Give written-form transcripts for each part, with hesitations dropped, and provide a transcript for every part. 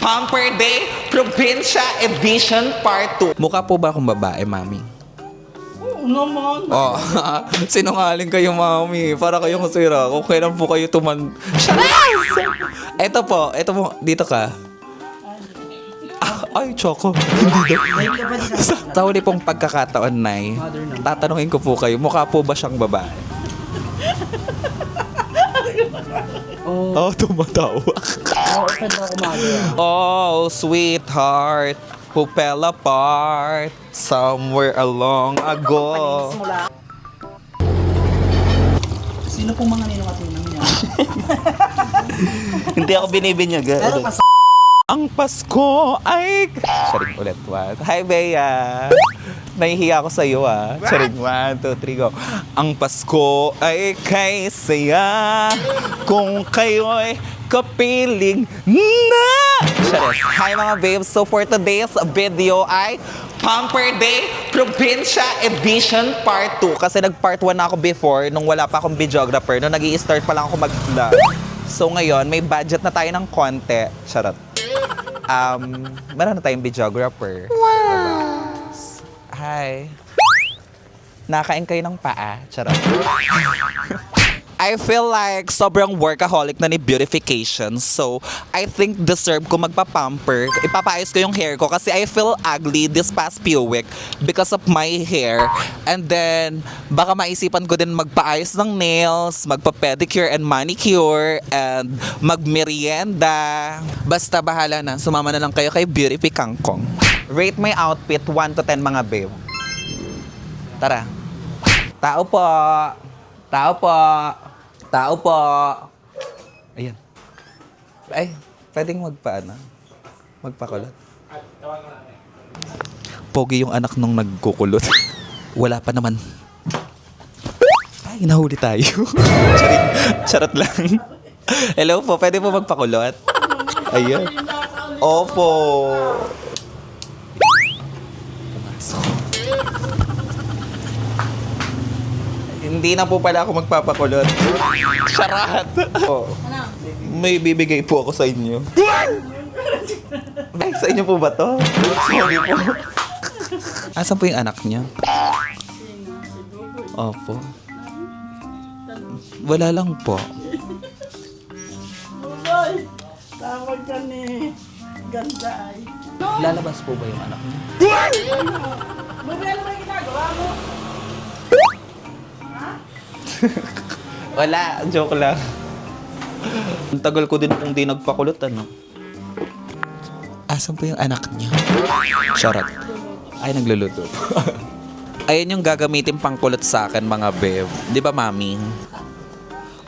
Pamper Day, Probinsya Edition Part 2. Mukha po ba akong babae, mami? Oo naman. Oh, sinungaling kayo, mami. Para kayong sira. Kung kailan po kayo Eto po, dito ka. Ay, Choco. Hindi daw. Sa huli pong pagkakataon, Nay, tatanungin ko po kayo, mukha po ba siyang babae? Oh, tumatawa. Oh, sweetheart, who fell apart somewhere along ago. Sino pong mga ninong at ninang niya? Hindi ako binibinyaga. Pero Ang Pasko ay... Charing ulit, what? Hi, Bea! Nahihiya ako sa'yo, ah. Charing, 1, 2, 3, go. Ang Pasko ay kay saya kung kayo'y kapiling na... Charis. Hi, mga babes. So, for today's video ay Pamper Day, Probinsya Edition Part 2. kasi nag-part 1 na ako before nung wala pa akong videographer, nung nag-i-start pa lang ako mag-vlog. So, ngayon, may budget na tayo ng konti. Charot. Meron na tayong videographer. Wow! Hi. Nakain kayo ng paa. Charot. I feel like sobrang workaholic na ni beautification. So, I think deserve ko magpa-pamper. Ipapaayos ko yung hair ko kasi I feel ugly this past few week because of my hair. And then, baka maisipan ko din magpaayos ng nails, magpa-pedicure and manicure, and magmerienda. Basta bahala na. Sumama na lang kayo kay Beauty Kangkong. Rate my outfit 1 to 10 mga babe. Tara. Tao po. Tao po. Tao po. Ayan. Ay, pwedeng magpakulot. Pogi yung anak nung nagkukulot. Wala pa naman. Ay, nahuli tayo. Charot lang. Hello po, pwede po magpakulot? Ayan. Opo. Hindi na po pala ako magpapakulot. Charat! Oh, may bibigay po ako sa inyo. Ay, sa inyo po ba to? Sorry po. Asan po yung anak niya? Opo. Wala lang po. Uloy, tawag ka ni Ganda ay. Lalabas po ba yung anak niya? Mami, ano ba yung ginagawa mo? Wala, joke lang. Ang tagal ko din kung di nagpakulot, ano? Asan po yung anak niya? Charot. Ay, nagluluto. Ayan yung gagamitin pangkulot sa akin, mga babe. Di ba, mami?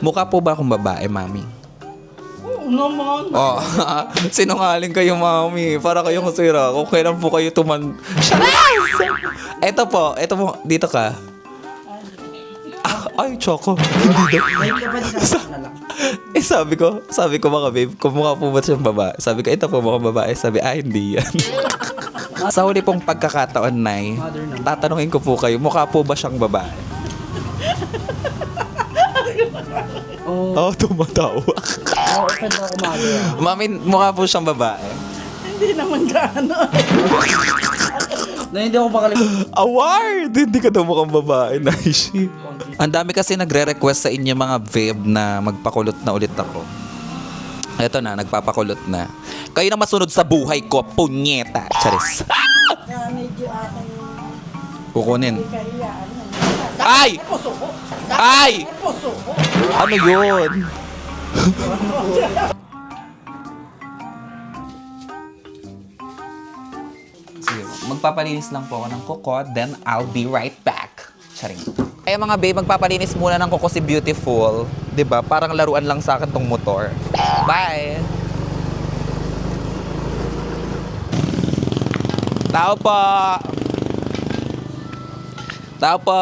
Mukha po ba akong babae, mami? Oo naman. Oh, sinungaling kayo, mami. Para kayong sira. Kung kailan po kayo Eto po, dito ka. Ay, Choco. Hindi daw. May ka ba na lang? Sabi ko mga babe, kung mukha po ba siyang babae? Sabi ko, ito po mga babae. Sabi, hindi yan. Sa huli pong pagkakataon, Nay, tatanungin ko po kayo, mukha po ba siyang babae? Oh, tumatawa. Oo, pwede ako mag-aano. Mami, mukha po siyang babae. Hindi naman gaano. Na hindi ako makalimutan. Award! Hindi ka daw mukhang babae, Naishi. Ang dami kasi nagre-request sa inyo mga babe na magpakulot na ulit ako. Eto na, nagpapakulot na. Kayo na masunod sa buhay ko, punyeta. Charis. Kaya medyo aking Kukunin. kayaan. Ay! Puso ko. Ay! Puso ko. Ano yun? Sige, magpapalinis lang po ako ng kuko, then I'll be right back. Charing. Ay mga babe, magpapalinis muna ng kuko si Beautiful. 'Di ba? Parang laruan lang sa akin tong motor. Bye! Tao po! Tao po!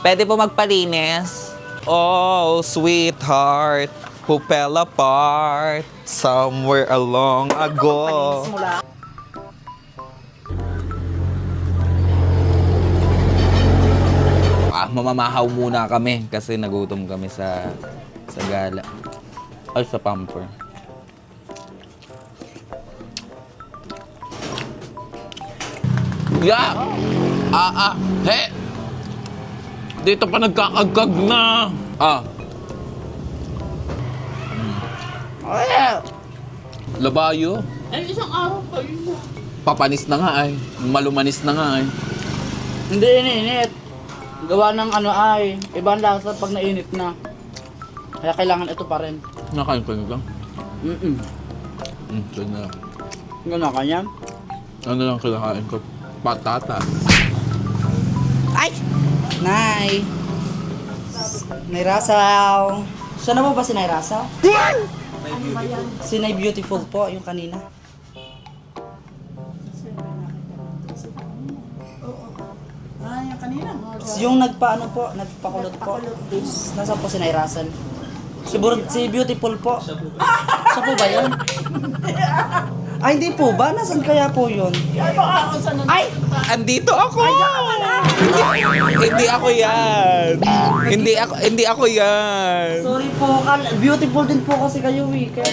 Pwede po magpalinis? Oh, sweetheart, who fell apart somewhere along ago. Mamamahaw muna kami kasi nagutom kami sa gala. Ay, sa pamper. Yeah! He! Dito pa nagkakagkag na. Labayo. Ay, isang araw pa yun. Papanis na nga ay. Malumanis na nga ay. Hindi iniinit. Gawa ng ano ay, ibang lasa pag nainit na. Kaya kailangan ito pa rin. Nakain ko nito. So na. Gano'n kanya? Ano lang kinakain ko? Patata. Ay! Nay! Nay Rasaw! Siya na po ba si Nay Rasaw? Si Nay Beautiful po, yung kanina. Yung kanina. Yung nagpaano po, nagpakulot po. Nasaan po si Nay Rasaw? Si Beautiful po. Siya po ba yun? Ay, hindi po ba? Nasaan kaya po yun? Ay! Andito ako! Hindi ako yan! Hindi ako yan! Sorry po, beautiful din po kasi kayo eh. Kaya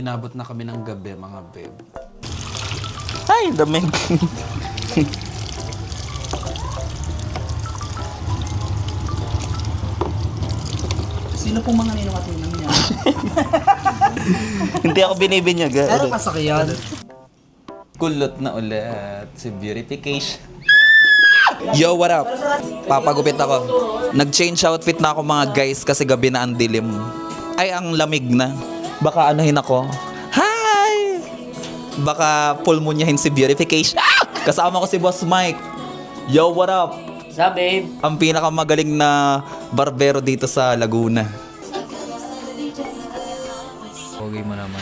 Inabot na kami ng gabi, mga babe. Ay, damig. sino pong mga ninungatingan niya? Hindi ako binibinyag. Pero kasakyan. Kulot na ulit si Beautification. Yo, what up? Papagupit ako. Nag-change outfit na ako mga guys kasi gabi na ang dilim. Ay, ang lamig na. Baka anuhin ako. Hi! Baka pulmonyahin si Beautification. Ah! Kasama ko si Boss Mike. Yo, what up? Sa babe. Ang pinakamagaling na barbero dito sa Laguna. Pogi mo naman.